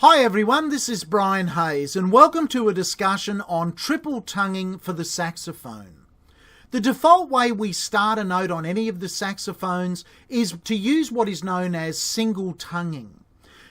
Hi everyone, this is Brian Hayes and welcome to a discussion on triple tonguing for the saxophone. The default way we start a note on any of the saxophones is to use what is known as single tonguing.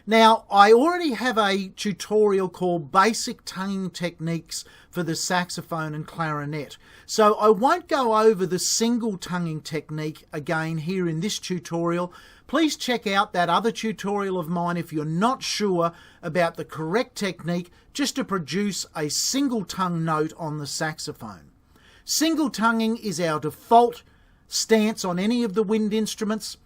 Now, I already have a tutorial called Basic Tonguing Techniques for the saxophone and clarinet, so I won't go over the single tonguing technique again here in this tutorial. Please check out that other tutorial of mine if you're not sure about the correct technique just to produce a single tongue note on the saxophone. Single tonguing is our default stance on any of the wind instruments,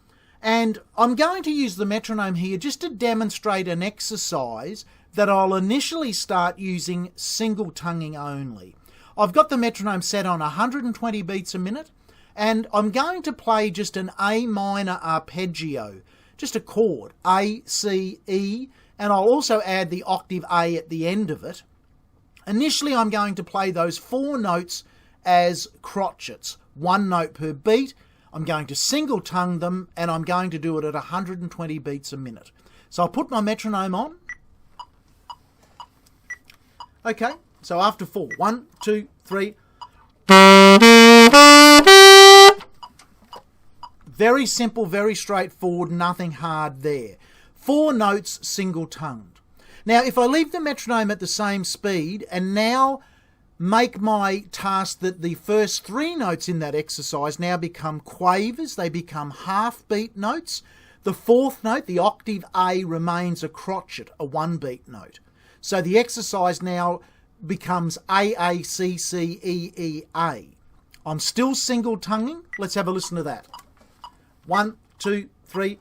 and I'm going to use the metronome here just to demonstrate an exercise that I'll initially start using single tonguing only. I've got the metronome set on 120 beats a minute, and I'm going to play just an A minor arpeggio, just a chord, A, C, E, and I'll also add the octave A at the end of it. Initially, I'm going to play those four notes as crotchets, one note per beat. I'm going to single tongue them, and I'm going to do it at 120 beats a minute. So I'll put my metronome on. Okay, so after four, 1, 2, 3. Very simple, very straightforward, nothing hard there. Four notes single tongued. Now, if I leave the metronome at the same speed and now make my task that the first three notes in that exercise now become quavers, they become half beat notes. The fourth note, the octave A, remains a crotchet, a one beat note. So the exercise now becomes A, A, C, C, E, E, A. I'm still single tonguing. Let's have a listen to that. 1, 2, 3.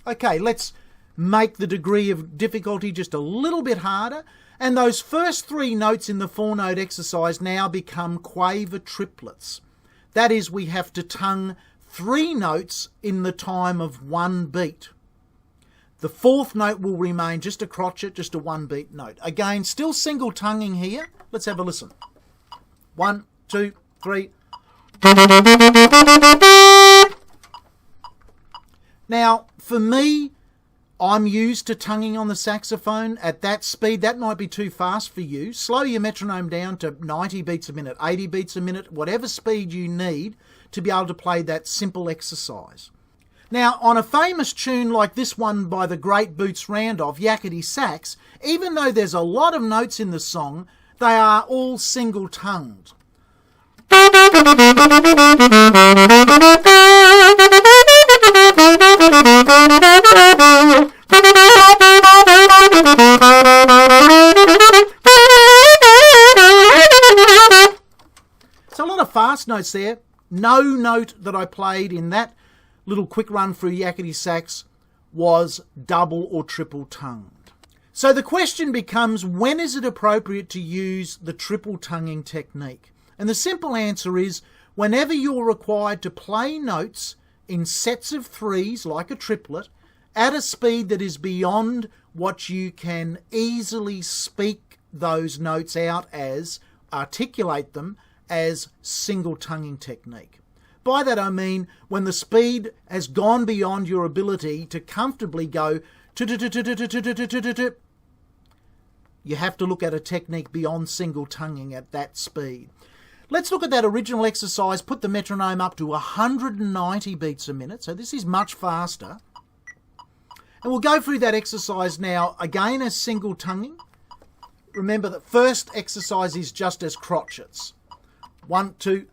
Okay, let's make the degree of difficulty just a little bit harder. And those first three notes in the four-note exercise now become Quaver Triplets. That is, we have to tongue three notes in the time of one beat. The fourth note will remain just a crotchet, just a one-beat note. Again, still single tonguing here. Let's have a listen. 1, 2, 3. Now, for me, I'm used to tonguing on the saxophone at that speed. That might be too fast for you. Slow your metronome down to 90 beats a minute, 80 beats a minute, whatever speed you need to be able to play that simple exercise. Now, on a famous tune like this one by the great Boots Randolph, Yakety Sax, even though there's a lot of notes in the song, they are all single-tongued. So a lot of fast notes there. No note that I played in that little quick run through Yakety Sax was double or triple tongued. So the question becomes, when is it appropriate to use the triple tonguing technique? And the simple answer is, whenever you're required to play notes in sets of threes, like a triplet, at a speed that is beyond what you can easily speak those notes out as, articulate them as single tonguing technique. By that I mean when the speed has gone beyond your ability to comfortably go you have to look at a technique beyond single tonguing at that speed. Let's look at that original exercise, put the metronome up to 190 beats a minute, so this is much faster. And we'll go through that exercise now, again as single tonguing. Remember that first exercise is just as crotchets. 1, 2.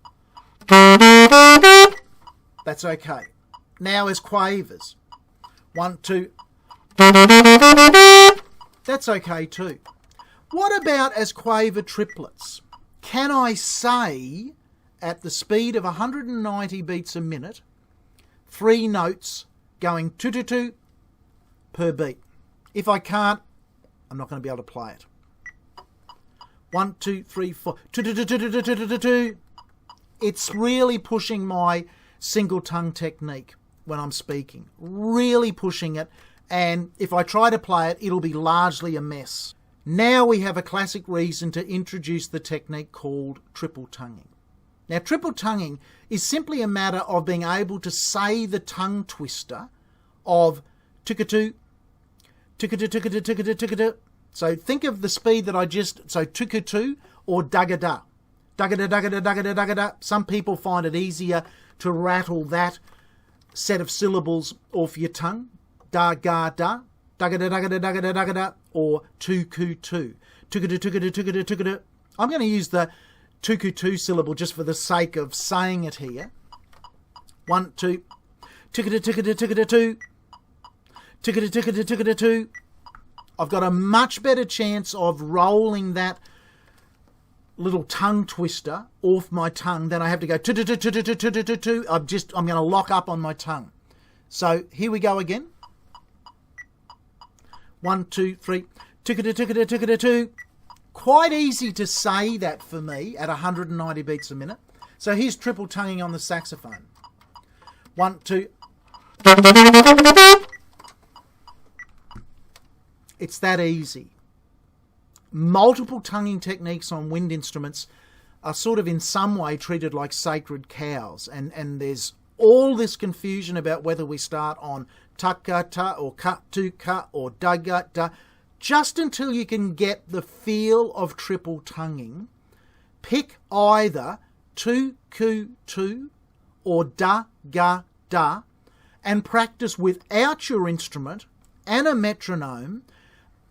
That's okay. Now as quavers. 1, 2. That's okay too. What about as Quaver Triplets? Can I say, at the speed of 190 beats a minute, three notes going 2-2-2 per beat? If I can't, I'm not going to be able to play it. 1, 2, 3, 4. 2-2-2-2-2-2-2-2. It's really pushing my single tongue technique when I'm speaking. Really pushing it. And if I try to play it, it'll be largely a mess. Now we have a classic reason to introduce the technique called triple tonguing. Now, triple tonguing is simply a matter of being able to say the tongue twister of tukatu, tukatu, tukatu, tukatu, tukatu. So think of the speed that I just, so tukatu or dagada. Dagada, dagada, dagada, dagada. Some people find it easier to rattle that set of syllables off your tongue. Da, ga, da. Dagada, dagada, dagada, dagada. Or tukutu. Tukatu, tukatu, tukatu, tukatu. I'm going to use the tukutu syllable just for the sake of saying it here. 1, 2. Tukatu, tukatu, tukatu, 2. Tukatu, tukatu, tukatu, 2. I've got a much better chance of rolling that little tongue twister off my tongue than I have to go tu-tu-tu-tu-tu-tu-tu-tu. I'm going to lock up on my tongue. So here we go again. 1, 2, 3. Tu-tu-tu-tu-tu-tu-tu. Quite easy to say that for me at 190 beats a minute. So here's triple tonguing on the saxophone. 1, 2. It's that easy. Multiple tonguing techniques on wind instruments are sort of in some way treated like sacred cows, and there's all this confusion about whether we start on ta-ka-ta or ka-tu-ka or da-ga-da. Just until you can get the feel of triple tonguing, pick either tu-ku-tu or da-ga-da and practice without your instrument and a metronome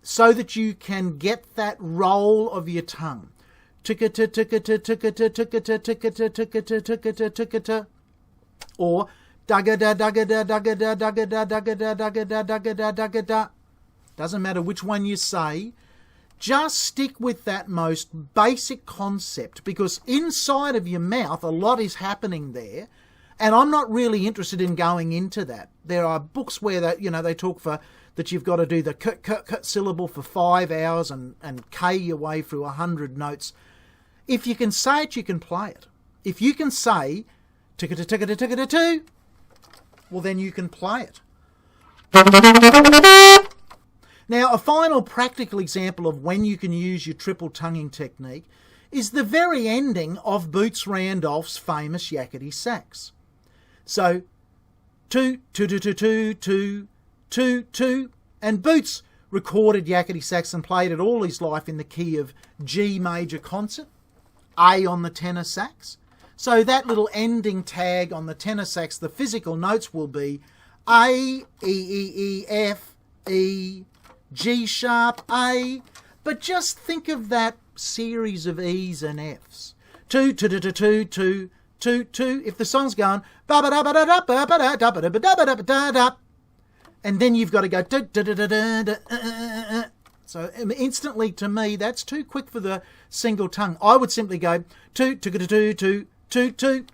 so that you can get that roll of your tongue. Or da-ga-da, da-ga-da, da-ga-da, da-ga-da, da-ga-da, da-ga-da, da-ga-da, da-ga-da. Doesn't matter which one you say. Just stick with that most basic concept, because inside of your mouth a lot is happening there, and I'm not really interested in going into that. There are books where they talk for that you've got to do the k syllable for 5 hours and K your way through 100 notes. If you can say it, you can play it. If you can say ticketa ticketa ticketa two, well then you can play it. Now, a final practical example of when you can use your triple tonguing technique is the very ending of Boots Randolph's famous yakety sax. So, 2, 2, 2, 2, 2, 2, 2, 2, and Boots recorded yakety sax and played it all his life in the key of G major concert, A on the tenor sax. So that little ending tag on the tenor sax, the physical notes will be A, E, E, E, F, E, G sharp, A, but just think of that series of E's and F's. 2, 2, 2, 2, 2, 2, 2. If the song's going, and then you've got to go, so instantly to me that's too quick for the single tongue. I would simply go 2, 2, 2, 2, 2, 2.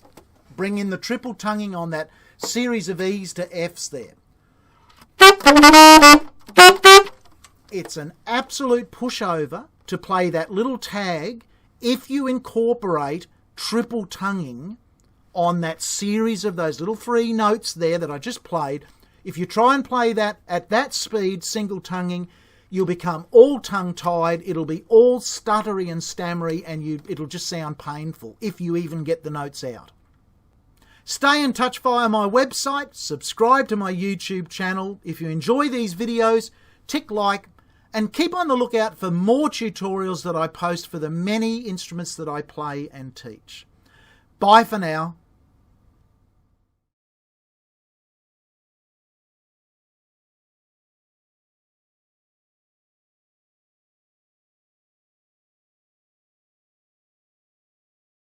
Bring in the triple tonguing on that series of E's to F's there. It's an absolute pushover to play that little tag if you incorporate triple tonguing on that series of those little 3 notes there that I just played. If you try and play that at that speed, single tonguing, you'll become all tongue-tied, it'll be all stuttery and stammery, and it'll just sound painful if you even get the notes out. Stay in touch via my website, subscribe to my YouTube channel. If you enjoy these videos, tick like, and keep on the lookout for more tutorials that I post for the many instruments that I play and teach. Bye for now.